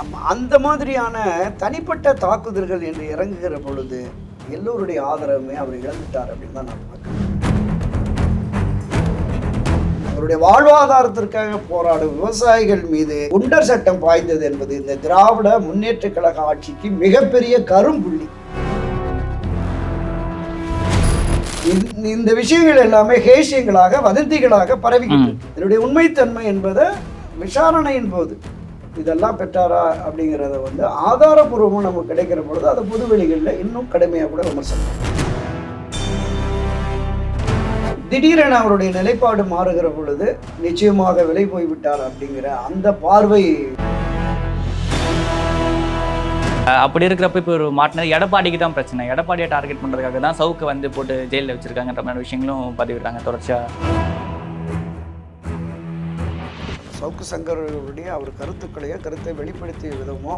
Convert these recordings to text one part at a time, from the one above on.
அந்த மாதிரியான தனிப்பட்ட தாக்குதல்கள் என்று இறங்குகிற பொழுது எல்லோருடைய ஆதரவுமே அவர் இழந்துட்டார் அப்படின்னு தான் நான் பார்க்குறேன். அவருடைய வாழ்வாதாரத்திற்காக போராடும் விவசாயிகள் மீது குண்டர் சட்டம் பாய்ந்தது என்பது இந்த திராவிட முன்னேற்ற கழக ஆட்சிக்கு மிகப்பெரிய கரும்புள்ளி. இந்த விஷயங்கள் எல்லாமே ஹேஷியங்களாக வதந்திகளாக பரவிக்கிட்டு இதனுடைய உண்மைத்தன்மை என்பதை விசாரணையின் போது இதெல்லாம் பெற்றாரா அப்படிங்கிறத ஆதாரபூர்வமாக நமக்கு கிடைக்கிற பொழுது அதை பொதுவெளிகளில் இன்னும் கடுமையாக கூட விமர்சனம். திடீரென அவருடைய நிலைப்பாடு மாறுகிற பொழுது நிச்சயமாக விலை போய்விட்டார் அப்படிங்கிற அந்த பார்வை. அப்படி இருக்கிறப்ப இப்போ ஒரு மாட்டினது எடப்பாடிக்கு தான் பிரச்சனை. எடப்பாடியை டார்கெட் பண்ணுறதுக்காக தான் சவுக்கு போட்டு ஜெயிலில் வச்சிருக்காங்கன்ற மாதிரி விஷயங்களும் பதிவிடுறாங்க தொடர்ச்சியாக. சவுக்கு சங்கருடைய அவர் கருத்தை வெளிப்படுத்திய விதமோ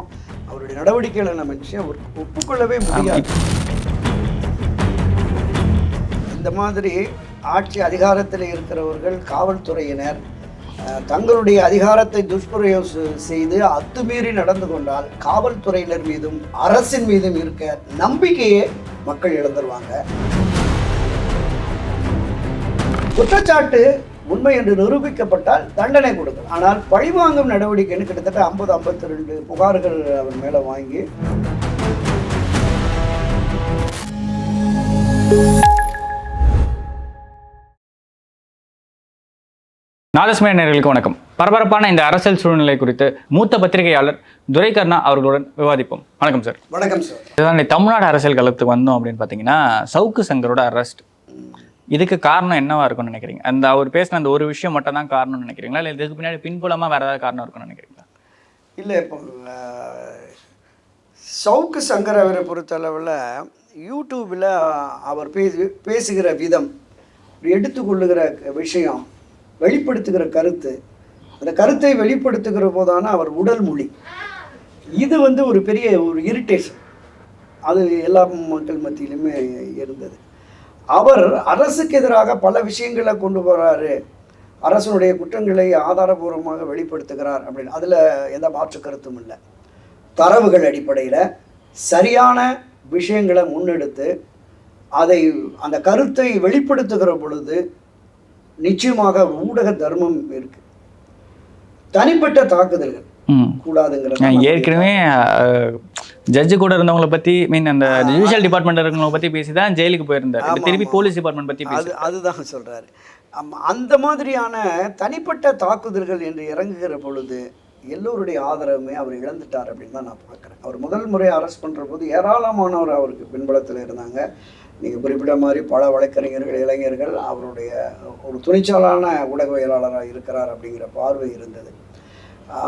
அவருடைய நடவடிக்கைகளை நம்ம நிச்சயம் ஒப்புக்கொள்ளவே முடியாது. இந்த மாதிரி ஆட்சி அதிகாரத்தில் இருக்கிறவர்கள் காவல்துறையினர் தங்களுடைய அதிகாரத்தை துஷ்பிரயோகம் செய்து அத்துமீறி நடந்து கொண்டால் காவல்துறையினர் மீதும் அரசின் மீதும் இருக்க நம்பிக்கையே மக்கள் இழந்துருவாங்க. குற்றச்சாட்டு உண்மை என்று நிரூபிக்கப்பட்டால் தண்டனை கொடுக்கலாம். ஆனால் பழிவாங்கும் நடவடிக்கைன்னு கிட்டத்தட்ட 52 புகார்கள் அவர் மேல வாங்கி நாதஸ்மய நேயர்களுக்கு வணக்கம். பரபரப்பான இந்த அரசியல் சூழ்நிலை குறித்து மூத்த பத்திரிகையாளர் துரைகர்ணா அவர்களுடன் விவாதிப்போம். வணக்கம் சார். வணக்கம் சார். இதுதான் தமிழ்நாடு அரசியல் களத்துக்கு வந்தோம் அப்படின்னு பார்த்தீங்கன்னா, சவுக்கு சங்கரோட அரெஸ்ட், இதுக்கு காரணம் என்னவா இருக்கும்னு நினைக்கிறீங்க? அந்த அவர் பேசின அந்த ஒரு விஷயம் மட்டும் தான் காரணம்னு நினைக்கிறீங்களா, இல்லை இதுக்கு பின்னாடி பின்புலமாக வேறு ஏதாவது காரணம் இருக்குன்னு நினைக்கிறீங்களா? இல்லை, இப்போ சவுக்கு சங்கர் அவரை பொறுத்தளவில் யூடியூப்பில் அவர் பேசுகிற விதம், எடுத்துக்கொள்ளுகிற விஷயம், வெளிப்படுத்துகிற கருத்து, அந்த கருத்தை வெளிப்படுத்துகிற போதான அவர் உடல் மொழி, இது ஒரு பெரிய ஒரு இரிட்டேஷன் அது எல்லா மக்கள் மத்தியிலுமே இருந்தது. அவர் அரசுக்கு எதிராக பல விஷயங்களை கொண்டு போகிறாரு, அரசனுடைய குற்றங்களை ஆதாரபூர்வமாக வெளிப்படுத்துகிறார் அப்படின்னு அதில் எந்த மாற்று கருத்தும் இல்லை. தரவுகள் அடிப்படையில் சரியான விஷயங்களை முன்னெடுத்து அதை அந்த கருத்தை வெளிப்படுத்துகிற பொழுது நிச்சயமாக ஊடக தர்மம் இருக்கு. தனிப்பட்ட தாக்குதல்கள் கூடாதுங்கிறது. ஏற்கனவே ஜட்ஜு கூட இருந்தவங்களை பத்தி, அந்த ஜுடிஷியல் டிபார்ட்மெண்ட் இருக்கவங்களை பத்தி பேசி தான் ஜெயிலுக்கு போயிருந்தார். திருப்பி போலீஸ் டிபார்ட்மெண்ட் பத்தி அதுதான் சொல்றாரு. அந்த மாதிரியான தனிப்பட்ட தாக்குதல்கள் என்று இறங்குகிற பொழுது எல்லோருடைய ஆதரவுமே அவர் இழந்துட்டார் அப்படின்னு தான் நான் பார்க்குறேன். அவர் முதல் முறை அரெஸ்ட் பண்ணுற போது ஏராளமானவர் அவருக்கு பின்புலத்தில் இருந்தாங்க. நீங்கள் குறிப்பிட்ட மாதிரி பல வழக்கறிஞர்கள், இளைஞர்கள் அவருடைய ஒரு துணிச்சலான ஊடகவியலாளராக இருக்கிறார் அப்படிங்கிற பார்வை இருந்தது.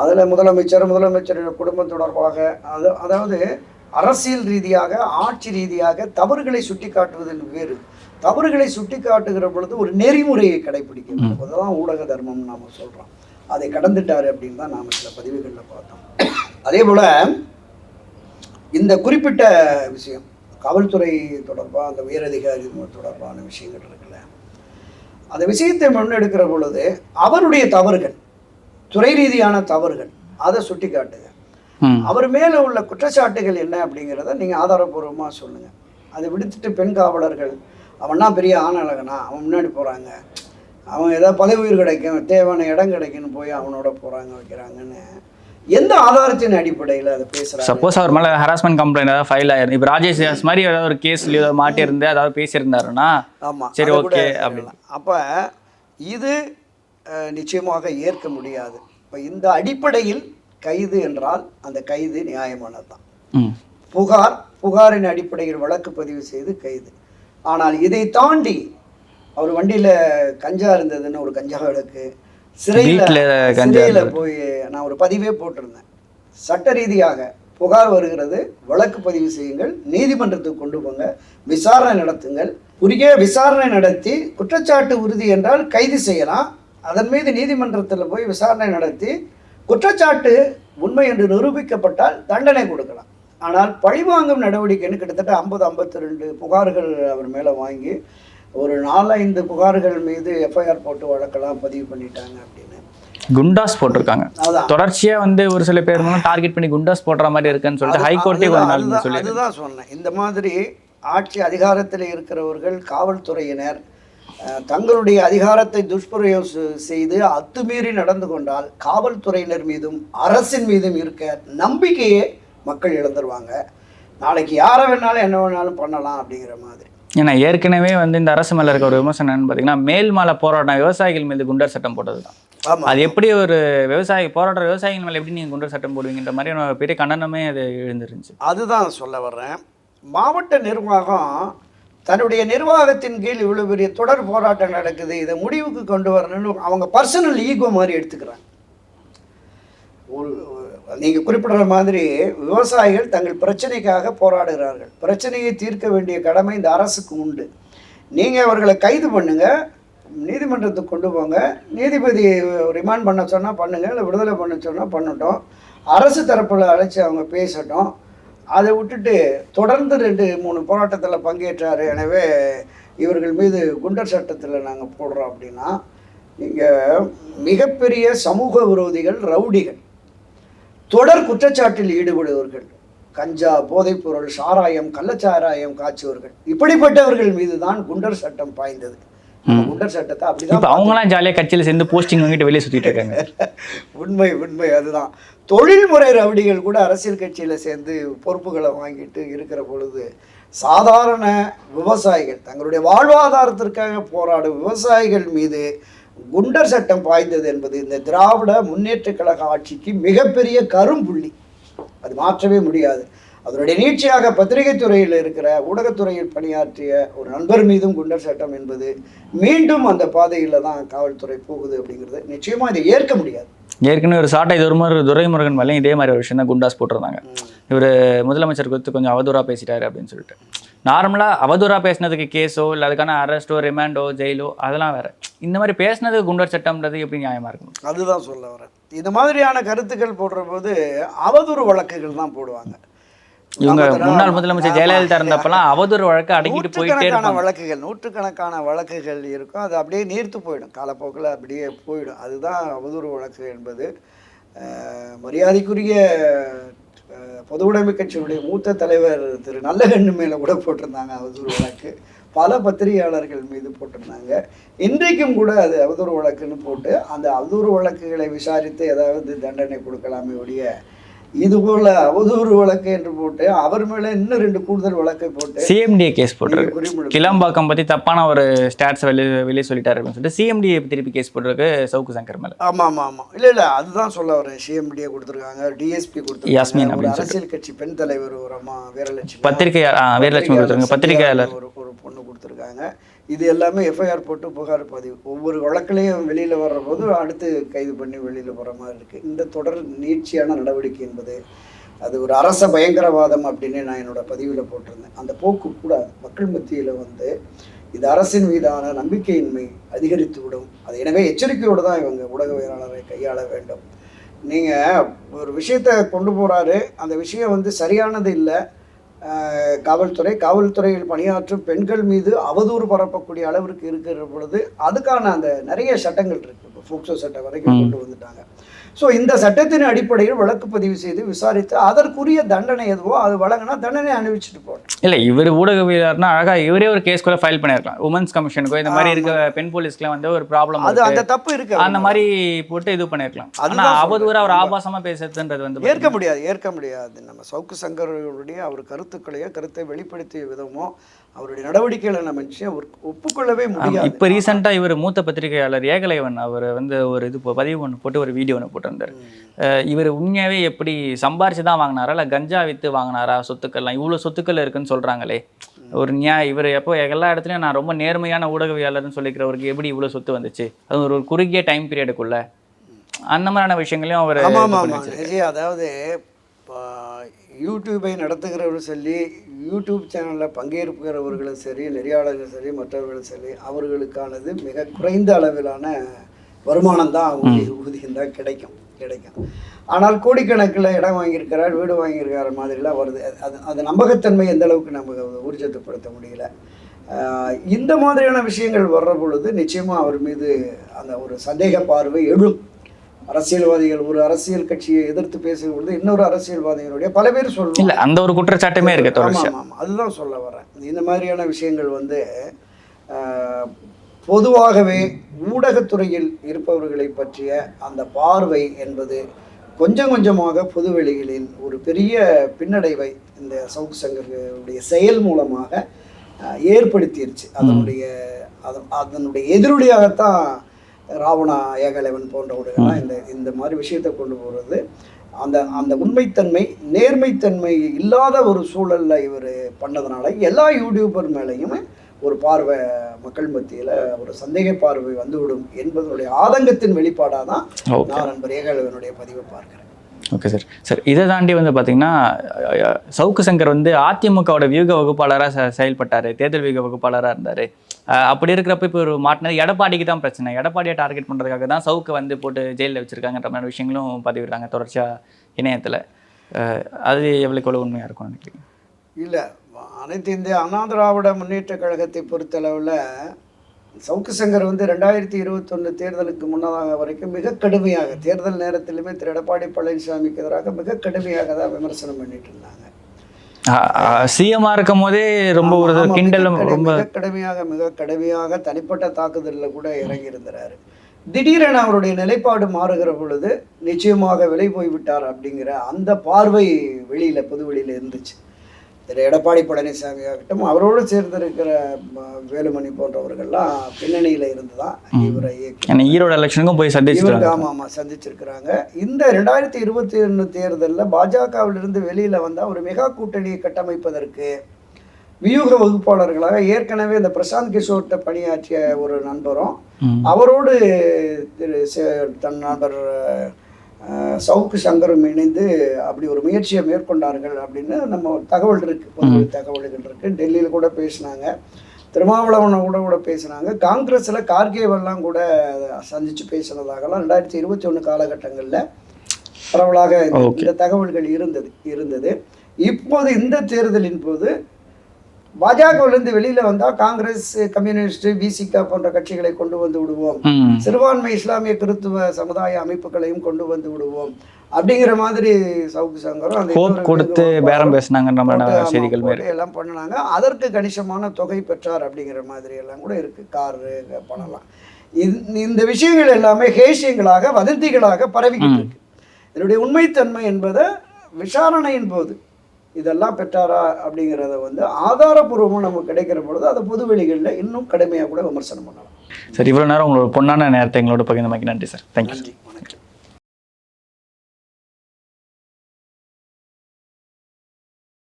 அதில் முதலமைச்சர் குடும்பம் தொடர்பாக அதாவது அரசியல் ரீதியாக, ஆட்சி ரீதியாக தவறுகளை சுட்டி காட்டுவதில் வேறு, தவறுகளை சுட்டி காட்டுகிற பொழுது ஒரு நெறிமுறையை கடைபிடிக்கணும். அதுதான் ஊடக தர்மம் நாம் சொல்கிறோம். அதை கடந்துட்டார் அப்படின்னு தான் நாம் சில பதிவுகளில் பார்த்தோம். அதே போல் இந்த குறிப்பிட்ட விஷயம் காவல்துறை தொடர்பாக, அந்த உயரதிகாரி தொடர்பான விஷயங்கள் இருக்குல்ல, அந்த விஷயத்தை முன்னெடுக்கிற பொழுது அவருடைய தவறுகள், துறை ரீதியான தவறுகள், அதை சுட்டி காட்டுங்க. அவர் மேலே உள்ள குற்றச்சாட்டுகள் என்ன அப்படிங்கிறத நீங்கள் ஆதாரபூர்வமாக சொல்லுங்கள். அதை விடுத்துட்டு பெண் காவலர்கள் அவன்னா பெரிய ஆணழகனா, அவன் முன்னாடி போகிறாங்க, அவன் ஏதாவது பதவி உயிர் கிடைக்கும், தேவையான இடம் கிடைக்குன்னு போய் அவனோட போகிறாங்க, வைக்கிறாங்கன்னு எந்த ஆதாரத்தின் அடிப்படையில் அதை பேசுகிறாங்க? சப்போஸ் அவர் மேலே ஹராஸ்மெண்ட் கம்ப்ளைண்ட் ஏதாவது ஃபைல் ஆயிருந்து, இப்போ ராஜேஷ் மாதிரி ஏதாவது ஒரு கேஸ்ல ஏதாவது மாட்டியிருந்து அதாவது பேசியிருந்தாருன்னா ஆமாம், சரி, ஓகே அப்படின்னு. அப்போ இது நிச்சயமாக ஏற்க முடியாது. இப்போ இந்த அடிப்படையில் கைது என்றால் அந்த கைது நியாயமானது தான். புகாரின் அடிப்படையில் வழக்கு பதிவு செய்து கைது. ஆனால் இதை தாண்டி அவர் வண்டியில் கஞ்சா இருந்ததுன்னு ஒரு கஞ்சா வழக்கு, சிறையில் போய் நான் ஒரு பதிவே போட்டிருந்தேன். சட்ட ரீதியாக புகார் வருகிறது, வழக்கு பதிவு செய்யுங்கள், நீதிமன்றத்துக்கு கொண்டு போங்க, விசாரணை நடத்துங்கள். உரிய விசாரணை நடத்தி குற்றச்சாட்டு உறுதி என்றால் கைது செய்யலாம். அதன் மீது நீதிமன்றத்தில் போய் விசாரணை நடத்தி குற்றச்சாட்டு உண்மை என்று நிரூபிக்கப்பட்டால் தண்டனை கொடுக்கலாம். ஆனால் பழிவாங்கும் நடவடிக்கைன்னு கிட்டத்தட்ட 52 புகார்கள் அவர் மேலே வாங்கி ஒரு 4-5 புகார்கள் மீது எஃப்ஐஆர் போட்டு வழக்கெல்லாம் பதிவு பண்ணிட்டாங்க அப்படின்னு. குண்டாஸ் போட்டிருக்காங்க. அதான் தொடர்ச்சியா வந்து ஒரு சில பேர் டார்கெட் பண்ணி குண்டாஸ் போடுற மாதிரி இருக்குன்னு சொல்லிட்டு ஹைகோர்ட்டே கொஞ்ச நாள் சொல்லி அதுதான் சொன்னேன். இந்த மாதிரி ஆட்சி அதிகாரத்தில் இருக்கிறவர்கள், காவல்துறையினர் தங்களுடைய அதிகாரத்தை துஷ்பிரயோகம் செய்து அத்துமீறி நடந்து கொண்டால் காவல்துறையினர் மீதும் அரசின் மீதும் இருக்க நம்பிக்கையே மக்கள் இழந்துருவாங்க. நாளைக்கு யாரை வேணாலும் என்ன வேணாலும் பண்ணலாம் அப்படிங்கிற மாதிரி. ஏன்னா ஏற்கனவே வந்து இந்த அரசு மேலே இருக்க ஒரு விமர்சனம் பார்த்தீங்கன்னா, மேல்மலை போராட்டம் விவசாயிகள் மீது குண்டர் சட்டம் போட்டது தான். ஆமாம், அது எப்படி ஒரு போராடுற விவசாயிகள் மேலே எப்படி நீங்கள் குண்டர் சட்டம் போடுவீங்கன்ற மாதிரி பெரிய கண்டனமே அது எழுந்துருந்துச்சு. அதுதான் சொல்ல வர்றேன். மாவட்ட நிர்வாகம் தன்னுடைய நிர்வாகத்தின் கீழ் இவ்வளோ பெரிய தொடர் போராட்டம் நடக்குது, இதை முடிவுக்கு கொண்டு வரணும்னு அவங்க பர்சனல் ஈகோ மாதிரி எடுத்துக்கிறாங்க. ஒரு நீங்கள் குறிப்பிடுற மாதிரி விவசாயிகள் தங்கள் பிரச்சனைக்காக போராடுகிறார்கள். பிரச்சனையை தீர்க்க வேண்டிய கடமை இந்த அரசுக்கு உண்டு. நீங்கள் அவர்களை கைது பண்ணுங்கள், நீதிமன்றத்துக்கு கொண்டு போங்க, நீதிபதி ரிமாண்ட் பண்ண சொன்னால் பண்ணுங்கள், இல்லை விடுதலை பண்ண சொன்னால் பண்ணட்டும், அரசு தரப்பில் அழைச்சி அவங்க பேசட்டும். அதை விட்டுட்டு தொடர்ந்து 2-3 போராட்டத்தில் பங்கேற்றார், எனவே இவர்கள் மீது குண்டர் சட்டத்தில் நாங்கள் போடுறோம் அப்படின்னா, நீங்கள் மிகப்பெரிய சமூக விரோதிகள், ரவுடிகள், தொடர் குற்றச்சாட்டில் ஈடுபடுவர்கள், கஞ்சா, போதைப்பொருள், சாராயம், கள்ளச்சாராயம் காய்ச்சுவர்கள், இப்படிப்பட்டவர்கள் மீது தான் குண்டர் சட்டம் பாய்ந்தது. குண்டர் சட்டத்தை அப்படிதான் அவங்களாம் ஜாலியாக கட்சியில் சேர்ந்து போஸ்டிங் வாங்கிட்டு வெளியே சுற்றிட்டு இருக்காங்க. உண்மை அதுதான். தொழில்முறை ரவுடிகள் கூட அரசியல் கட்சியில் சேர்ந்து பொறுப்புகளை வாங்கிட்டு இருக்கிற பொழுது சாதாரண விவசாயிகள், தங்களுடைய வாழ்வாதாரத்திற்காக போராடும் விவசாயிகள் மீது குண்டர் சட்டம் பாய்ந்தது என்பது இந்த திராவிட முன்னேற்ற கழக ஆட்சிக்கு மிகப்பெரிய கரும்புள்ளி. அது மாற்றவே முடியாது. அதனுடைய நீட்சியாக பத்திரிகை துறையில் இருக்கிற, ஊடகத்துறையில் பணியாற்றிய ஒரு நண்பர் மீதும் குண்டர் சட்டம் என்பது மீண்டும் அந்த பாதையில் தான் காவல்துறை போகுது அப்படிங்கிறது நிச்சயமாக இதை ஏற்க முடியாது. ஏற்கனவே ஒரு சாட்டை துரைமுருகன் மேலே இதே மாதிரி ஒரு விஷயம் தான் குண்டாஸ் போட்டிருந்தாங்க. இவர் முதலமைச்சர் குறித்து கொஞ்சம் அவதூறாக பேசிட்டாரு அப்படின்னு சொல்லிட்டு. நார்மலாக அவதூறாக பேசினதுக்கு கேஸோ இல்லை அதுக்கான அரெஸ்ட்டோ, ரிமாண்டோ, ஜெயிலோ அதெல்லாம் வேறு. இந்த மாதிரி பேசினதுக்கு குண்டர் சட்டம்ன்றது எப்படி நியாயமாக இருக்கும்? அதுதான் சொல்ல வரேன். இந்த மாதிரியான கருத்துக்கள் போடுற போது அவதூறு வழக்குகள் தான் போடுவாங்க. இவங்க முன்னாள் முதலமைச்சர் ஜெயலலிதா இருந்தப்பெல்லாம் அவதூறு வழக்கு அடங்கிட்டு போயிட்டே இருக்காங்க. நூற்றுக்கணக்கான வழக்குகள் இருக்கும். அது அப்படியே நீர்த்து போயிடும், காலப்போக்கில் அப்படியே போயிடும். அதுதான் அவதூறு வழக்கு என்பது. மரியாதைக்குரிய பொதுவுடைமை கட்சியினுடைய மூத்த தலைவர் திரு நல்லகண்ணு மேலே கூட போட்டிருந்தாங்க அவதூறு வழக்கு. பல பத்திரிகையாளர்கள் மீது போட்டிருந்தாங்க. இன்றைக்கும் கூட அது அவதூறு வழக்குன்னு போட்டு அந்த அவதூறு வழக்குகளை விசாரித்து ஏதாவது தண்டனை கொடுக்கலாமே ஒழிய, இதுபோல அவதூறு வழக்கு என்று போட்டு அவர் மேல இன்னும் 2 கூடுதல் வழக்கை போட்டு சிஎம்டிஏ கேஸ் போட்டிருக்கு. கிளம்பாக்கம் பத்தி தப்பான ஒரு ஸ்டாட்ஸ் வெளியே சொல்லிட்டாரு அப்படின்னு சொல்லிட்டு சிஎம்டிஏ திருப்பி கேஸ் போட்டிருக்கு சவுக்கு சங்கர் மேல. ஆமா இல்ல அதுதான் சொல்ல வரேன். சிஎம்டிஏ கொடுத்துருக்காங்க, டிஎஸ்பி கொடுத்துருக்காங்க, ஒரு அரசியல் கட்சி பெண் தலைவர் ஒரு அம்மா வீரலட்சுமி, வீரலட்சுமி கொடுத்துருக்காங்க, பத்திரிகையாளர் ஒரு பொண்ணு கொடுத்துருக்காங்க. இது எல்லாமே எஃப்ஐஆர் போட்டு புகார் பதிவு. ஒவ்வொரு வழக்கிலையும் வெளியில் வர்ற போது அடுத்து கைது பண்ணி வெளியில் போகிற மாதிரி இருக்குது. இந்த தொடர் நீட்சியான நடவடிக்கை என்பது அது ஒரு அரச பயங்கரவாதம் அப்படின்னு நான் என்னோடய பதிவில் போட்டிருந்தேன். அந்த போக்கு கூட மக்கள் மத்தியில் வந்து இது அரசின் மீதான நம்பிக்கையின்மை அதிகரித்து விடும். அது எனவே எச்சரிக்கையோடு தான் இவங்க ஊடகவியலாளரை கையாள வேண்டும். நீங்கள் ஒரு விஷயத்தை கொண்டு போகிறாரு, அந்த விஷயம் வந்து சரியானது இல்லை, காவல்துறையில் பணியாற்றும் பெண்கள் மீது அவதூறு பரப்பக்கூடிய அளவிற்கு இருக்கிற பொழுது அதுக்கான அந்த நிறைய சட்டங்கள் இருக்குது. இப்போ போக்சோ சட்டம் வரைக்கும் கொண்டு வந்துட்டாங்க. ஸோ இந்த சட்டத்தின் அடிப்படையில் வழக்கு பதிவு செய்து விசாரித்து அதற்குரிய தண்டனை எதுவோ அது வழங்கினா தண்டனை அனுபவிச்சுட்டு போகணும். இல்லை, இவர் ஊடகவியலாளர்னா அழகாக இவரே ஒரு கேஸ் கூட ஃபைல் பண்ணியிருக்கலாம். உமன்ஸ் கமிஷனுக்கோ இந்த மாதிரி இருக்க பெண் போலீஸ்க்குலாம் வந்து ஒரு ப்ராப்ளம், அது அந்த தப்பு இருக்கு, அந்த மாதிரி போட்டு இது பண்ணியிருக்கலாம். ஆனால் அவதூறு அவர் ஆபாசமாக பேசுறதுன்றது வந்து ஏற்க முடியாது. நம்ம சவுக்கு சங்கருடைய அவர் கருத்தை வெளிப்படுத்திய விதமோ அவருடைய நடவடிக்கைகளை நம்ம நிச்சயம் ஒப்புக்கொள்ளவே முடியாது. இப்போ ரீசெண்டாக இவர் மூத்த பத்திரிகையாளர் ஏகலைவன் அவர் வந்து ஒரு பதிவு ஒன்று போட்டு ஒரு வீடியோ ஒன்று போட்டிருந்தார். இவர் உண்மையாகவே எப்படி சம்பாரிச்சு தான் வாங்கினாரா இல்லை கஞ்சா விற்று வாங்கினாரா சொத்துக்கள்லாம்? இவ்வளோ சொத்துக்கள் இருக்குன்னு சொல்கிறாங்களே, ஒரு இவர் எப்போ எல்லா இடத்துலையும் நான் ரொம்ப நேர்மையான ஊடகவியலாளர்னு சொல்லிக்கிறவருக்கு எப்படி இவ்வளோ சொத்து வந்துச்சு? அது ஒரு குறுகிய டைம் பீரியடுக்குள்ள அந்த மாதிரியான விஷயங்களையும் அவர். அதாவது யூடியூபை நடத்துகிறவர்களும் சரி, யூடியூப் சேனலில் பங்கேற்கிறவர்களும் சரி, நெறியாளர்களும் சரி, மற்றவர்களும் சரி, அவர்களுக்கானது மிக குறைந்த அளவிலான வருமானம் தான், அவங்களுடைய ஊதியம் தான் கிடைக்கும். ஆனால் கோடிக்கணக்கில் இடம் வாங்கியிருக்கிறார், வீடு வாங்கியிருக்கிற மாதிரிலாம் வருது. அது நம்பகத்தன்மை எந்த அளவுக்கு நம்ம ஊர்ஜிதப்படுத்த முடியல. இந்த மாதிரியான விஷயங்கள் வர்ற பொழுது நிச்சயமாக அவர் மீது அந்த ஒரு சந்தேக பார்வை எழும். அரசியல்வாதிகள் ஒரு அரசியல் கட்சியை எதிர்த்து பேசும்பொழுது இன்னொரு அரசியல்வாதிகளுடைய பல பேர் சொல்லுவாங்க. இல்லை, அந்த ஒரு குற்றச்சாட்டுமே இருக்கு தொடர்ச்சி. ஆமாம், அதுதான் சொல்ல வரேன். இந்த மாதிரியான விஷயங்கள் வந்து பொதுவாகவே ஊடகத்துறையில் இருப்பவர்களை பற்றிய அந்த பார்வை என்பது கொஞ்சம் கொஞ்சமாக பொதுவெளிகளில் ஒரு பெரிய பின்னடைவை இந்த சவுக்கு சங்கருடைய செயல் மூலமாக ஏற்படுத்திருச்சு. அதனுடைய எதிரொலியாகத்தான் ராவணா ஏகலைவன் போன்றவர்கள்லாம் இந்த மாதிரி விஷயத்தை கொண்டு போகிறது. அந்த உண்மைத்தன்மை நேர்மைத்தன்மை இல்லாத ஒரு சூழல்ல இவர் பண்ணதுனால எல்லா யூடியூபர் மேலேயுமே ஒரு பார்வை மக்கள் மத்தியில் ஒரு சந்தேக பார்வை வந்துவிடும் என்பதனுடைய ஆதங்கத்தின் வெளிப்பாடாக தான் நான் நண்பர் ஏகலைவனுடைய பதிவை பார்க்கிறேன். Okay sir. சார், இதை தாண்டி வந்து பார்த்தீங்கன்னா சவுக்கு சங்கர் வந்து அதிமுகவோட வியூக வகுப்பாளராக செயல்பட்டார், தேர்தல் வியூக வகுப்பாளராக இருந்தார். அப்படி இருக்கிறப்ப இப்போ ஒரு மாட்டினது எடப்பாடிக்கு தான் பிரச்சனை. எடப்பாடியை டார்கெட் பண்ணுறதுக்காக தான் சவுக்கு வந்து போட்டு ஜெயிலில் வச்சுருக்காங்கன்ற மாதிரி விஷயங்களும் பதிவிடுறாங்க தொடர்ச்சியாக இணையத்தில். அது எவ்வளோ உண்மையாக இருக்கும்னு நினைக்கிறீங்க? இல்லை, அனைத்து இந்திய அண்ணா திராவிட முன்னேற்ற கழகத்தை பொறுத்தளவில் சவுக்கு சங்கர் வந்து 2021 தேர்தலுக்கு முன்னதாக வரைக்கும் மிக கடுமையாக தேர்தல் நேரத்திலுமே திரு எடப்பாடி பழனிசாமிக்கு எதிராக மிக கடுமையாக தான் விமர்சனம் பண்ணிட்டு இருந்தாங்க. சிஎம்மா இருக்கும் போதே ரொம்ப ஒரு கிண்டலும் ரொம்ப மிக கடுமையாக தனிப்பட்ட தாக்குதலில் கூட இறங்கி இருந்தாரு. திடீரென அவருடைய நிலைப்பாடு மாறுகிற பொழுது நிச்சயமாக விலை போய்விட்டார் அப்படிங்கிற அந்த பார்வை வெளியில் பொது வெளியில் இருந்துச்சு. திரு எடப்பாடி பழனிசாமி ஆகட்டும், அவரோடு சேர்ந்திருக்கிற வேலுமணி போன்றவர்கள்லாம் பின்னணியில் இருந்து தான் இவரை ஈரோடு எலெக்ஷனுக்கும் போய் சந்திச்சிருக்கிறாங்க. இந்த 2021 தேர்தலில் பாஜகவிலிருந்து வெளியில் வந்தால் ஒரு மெகா கூட்டணியை கட்டமைப்பதற்கு வியூக வகுப்பாளர்களாக ஏற்கனவே இந்த பிரசாந்த் கிஷோர்கிட்ட பணியாற்றிய ஒரு நண்பரும் அவரோடு தன் நண்பர் சவுக்கு சங்கரும் இணைந்து அப்படி ஒரு முயற்சியை மேற்கொண்டார்கள் அப்படின்னு நம்ம தகவல் இருக்குது, பொது தகவல்கள் இருக்குது. டெல்லியில் கூட பேசினாங்க, திருமாவளவனை கூட பேசினாங்க, காங்கிரஸில் கார்கேவெல்லாம் கூட சந்தித்து பேசினதாகலாம் 2021 காலகட்டங்களில் பரவலாக இந்த தகவல்கள் இருந்தது. இப்போது இந்த தேர்தலின் போது பாஜகவிலிருந்து வெளியில வந்தா காங்கிரஸ், கம்யூனிஸ்ட், விசிகா போன்ற கட்சிகளை கொண்டு வந்து விடுவோம், சிறுபான்மை இஸ்லாமிய கிறித்துவ சமுதாய அமைப்புகளையும் கொண்டு வந்து விடுவோம் அப்படிங்கிற மாதிரி சவுக்கு சங்கரும் கொடுத்து பேரம் பேசினாங்க, எல்லாம் பண்ணினாங்க. அதற்கு கணிசமான தொகை பெற்றார் அப்படிங்கிற மாதிரி எல்லாம் கூட இருக்கு. காரு பண்ணலாம். இந்த விஷயங்கள் எல்லாமே ஹேஷியங்களாக வதந்திகளாக பரவிக்கிட்டு இருக்கு. இதனுடைய உண்மைத்தன்மை என்பதை விசாரணையின் போது இதெல்லாம் பெற்றாரா அப்படிங்கிறத வந்து ஆதாரபூர்வமாக நமக்கு கிடைக்கிற பொழுது அதை பொதுவெளிகளில் இன்னும் கடுமையாக கூட விமர்சனம் பண்ணலாம். சரி, இவ்வளோ நேரம் உங்களோட பொன்னான நேரத்தை எங்களோட பகிர்ந்தமைக்கு நன்றி சார். தேங்க்யூ. நன்றி, வணக்கம்.